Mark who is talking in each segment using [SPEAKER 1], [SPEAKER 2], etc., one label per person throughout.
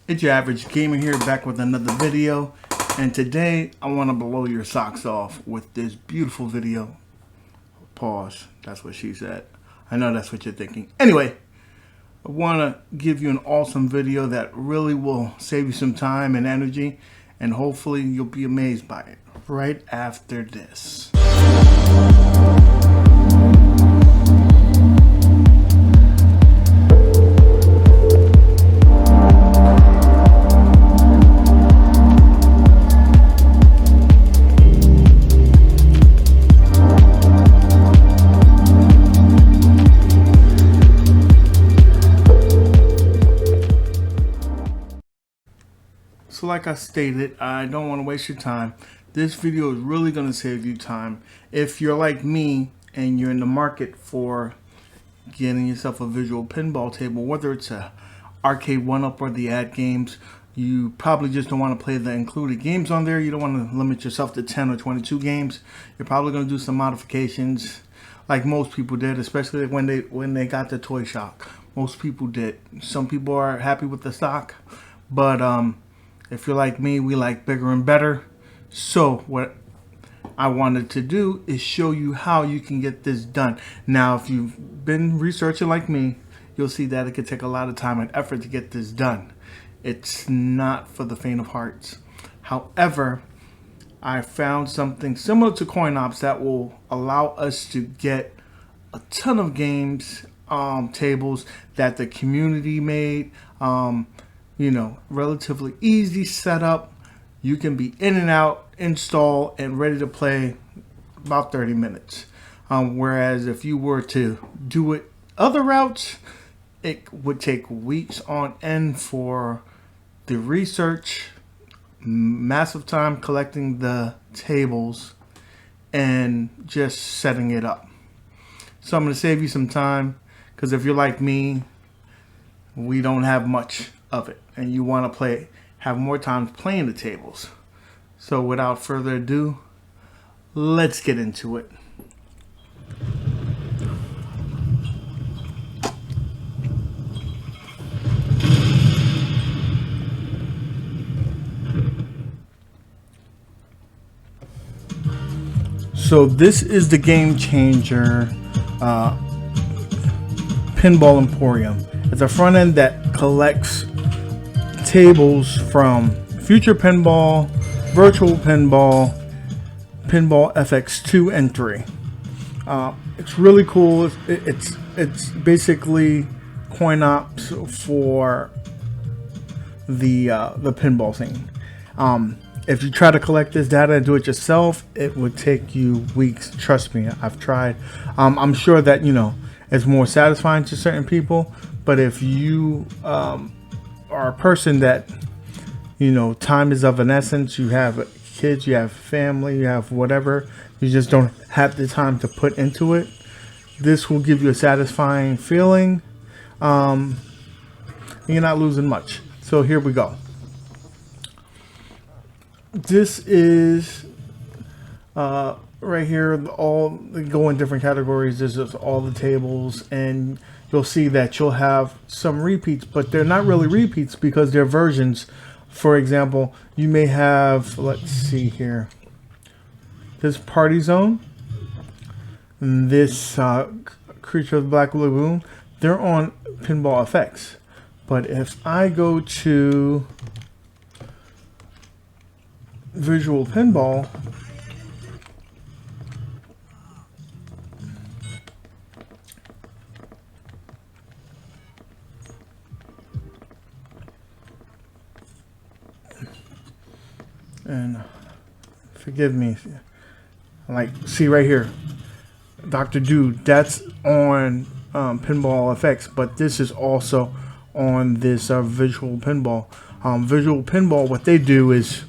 [SPEAKER 1] It's your average gamer here, back with another video, and today I want to blow your socks off with this beautiful video. Pause. That's what she said. I know that's what you're thinking. Anyway, I want to give you an awesome video that really will save you some time and energy, and hopefully you'll be amazed by it right after this. So like I stated, I don't want to waste your time. This video is really going to save you time. If you're like me and you're in the market for getting yourself a visual pinball table, whether it's a Arcade1up or the Atgames, you probably just don't want to play the included games on there. You don't want to limit yourself to 10 or 22 games. You're probably going to do some modifications like most people did, especially when they got the Toy Shock. Most people did. Some people are happy with the stock, but if you're like me, we like bigger and better. So what I wanted to do is show you how you can get this done. Now, if you've been researching like me, you'll see that it could take a lot of time and effort to get this done. It's not for the faint of hearts. However, I found something similar to CoinOps that will allow us to get a ton of games, tables that the community made, you know, relatively easy setup. You can be in and out, install, and ready to play about 30 minutes. Whereas if you were to do it other routes, it would take weeks on end for the research, massive time collecting the tables, and just setting it up. So I'm going to save you some time, because if you're like me, we don't have much of it, and you want to have more time playing the tables. So without further ado, let's get into it. So this is the Game Changer Pinball Emporium. It's a front end that collects tables from Future Pinball, Virtual Pinball, Pinball FX2 and 3. It's really cool. It's basically CoinOps for the pinball scene. If you try to collect this data and do it yourself, it would take you weeks. Trust me, I've tried. I'm sure that, you know, it's more satisfying to certain people, but if you are a person that, you know, time is of an essence, you have kids, you have family, you have whatever, you just don't have the time to put into it, this will give you a satisfying feeling. You're not losing much. So here we go. This is right here, all go in different categories. This is all the tables, and you'll see that you'll have some repeats, but they're not really repeats because they're versions. For example, you may have, let's see here, this Party Zone, and this Creature of the Black Lagoon. They're on Pinball FX. But if I go to Visual Pinball, and forgive me, like, see right here, Dr. Dude, that's on Pinball FX, but this is also on this Visual Pinball. Visual Pinball, what they do is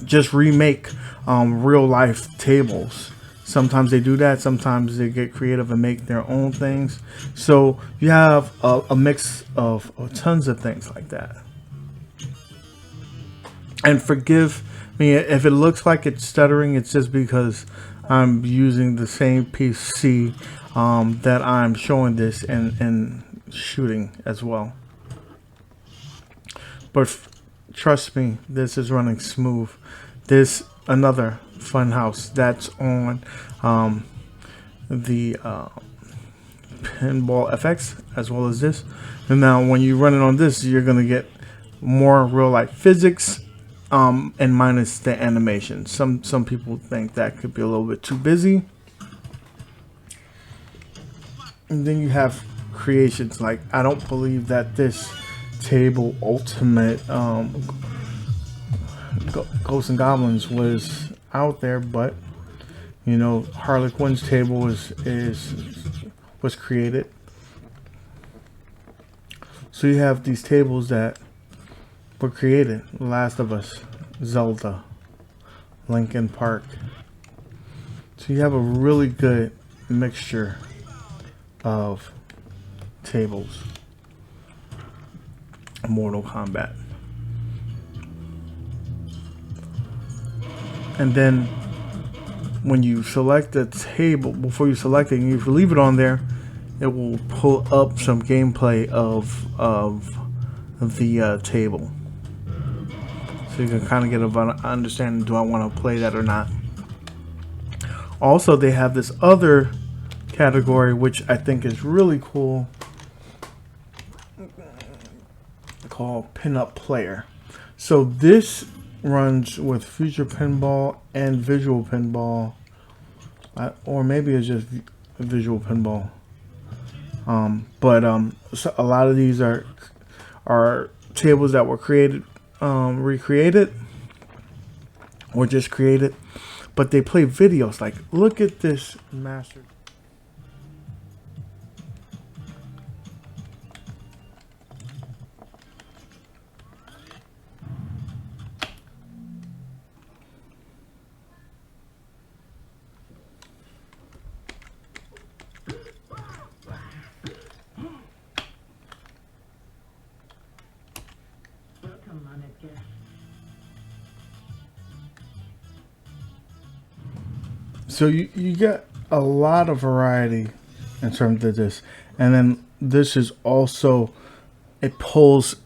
[SPEAKER 1] just remake real life tables. Sometimes they do that, sometimes they get creative and make their own things. So you have a mix of tons of things like that. And forgive me if it looks like it's stuttering, it's just because I'm using the same PC that I'm showing this and shooting as well. but trust me, this is running smooth. This another Funhouse that's on the Pinball FX as well as this. And now when you run it on this, you're gonna get more real life physics and minus the animation. Some people think that could be a little bit too busy. And then you have creations like, I don't believe that this table Ultimate Ghosts and Goblins was out there, but you know, Harley Quinn's table was created. So you have these tables that were created: Last of Us, Zelda, Linkin Park. So you have a really good mixture of tables. Mortal Kombat. And then when you select the table, before you select it, and if you leave it on there, it will pull up some gameplay of the table. So you can kind of get an understanding, do I want to play that or not? Also, they have this other category, which I think is really cool, called Pinup Player. So this runs with Future Pinball and Visual Pinball, or maybe it's just Visual Pinball. So a lot of these are tables that were created, recreated, or just created, but they play videos. Like, look at this master. So you get a lot of variety in terms of this. And then this is also, it pulls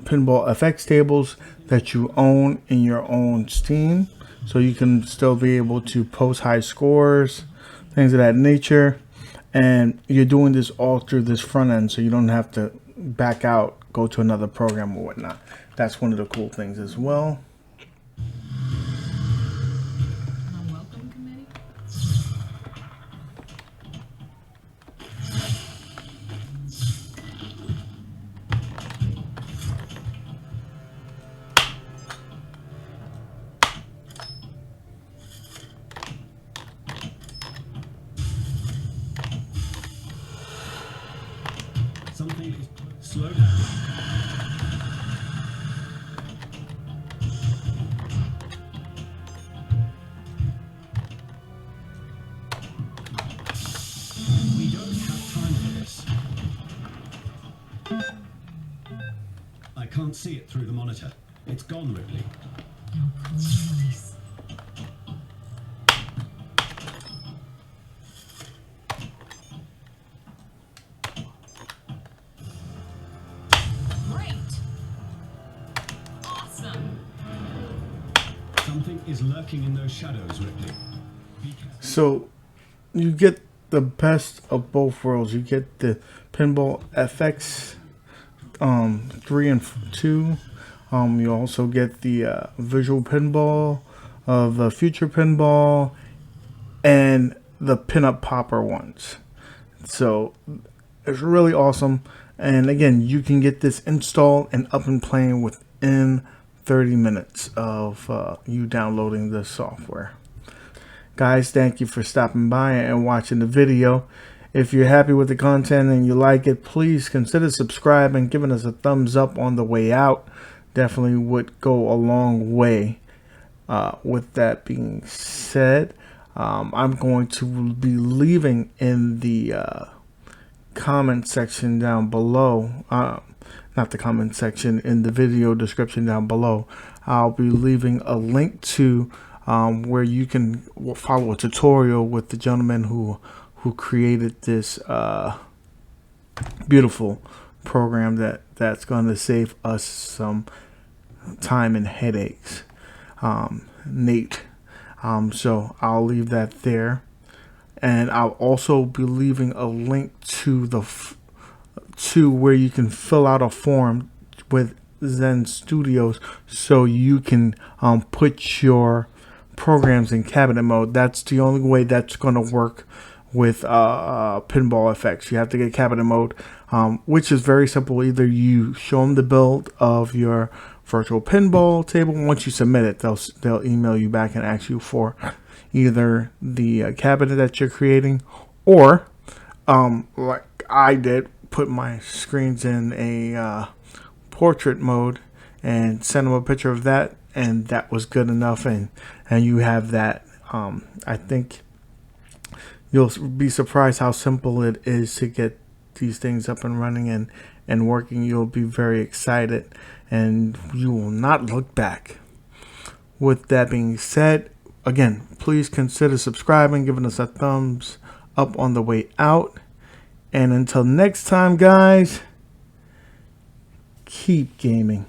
[SPEAKER 1] Pinball FX tables that you own in your own Steam. So you can still be able to post high scores, things of that nature. And you're doing this all through this front end, so you don't have to back out, go to another program or whatnot. That's one of the cool things as well.
[SPEAKER 2] Something is slow down. We don't have time for this. I can't see it through the monitor. It's gone, Ripley.
[SPEAKER 3] No, please.
[SPEAKER 2] Something is lurking in those shadows, Ripley.
[SPEAKER 1] So you get the best of both worlds. You get the Pinball FX 3 and 2. You also get the Visual Pinball of the Future Pinball and the Pinup Popper ones. So it's really awesome. And again, you can get this installed and up and playing within 30 minutes of you downloading the software. Guys, thank you for stopping by and watching the video. If you're happy with the content and you like it, please consider subscribing and giving us a thumbs up on the way out. Definitely would go a long way. With that being said, I'm going to be leaving in the comment section down below, not the comment section, in the video description down below, I'll be leaving a link to where you can follow a tutorial with the gentleman who created this beautiful program that's going to save us some time and headaches, Nate. So I'll leave that there, and I'll also be leaving a link to to where you can fill out a form with Zen Studios, so you can put your programs in cabinet mode. That's the only way that's going to work with Pinball FX. You have to get cabinet mode, which is very simple. Either you show them the build of your virtual pinball table. Once you submit it, they'll email you back and ask you for either the cabinet that you're creating, or like I did, put my screens in a portrait mode and send them a picture of that, and that was good enough. And you have that. I think you'll be surprised how simple it is to get these things up and running and working. You'll be very excited, and you will not look back. With that being said, again, please consider subscribing, giving us a thumbs up on the way out. And until next time, guys, keep gaming.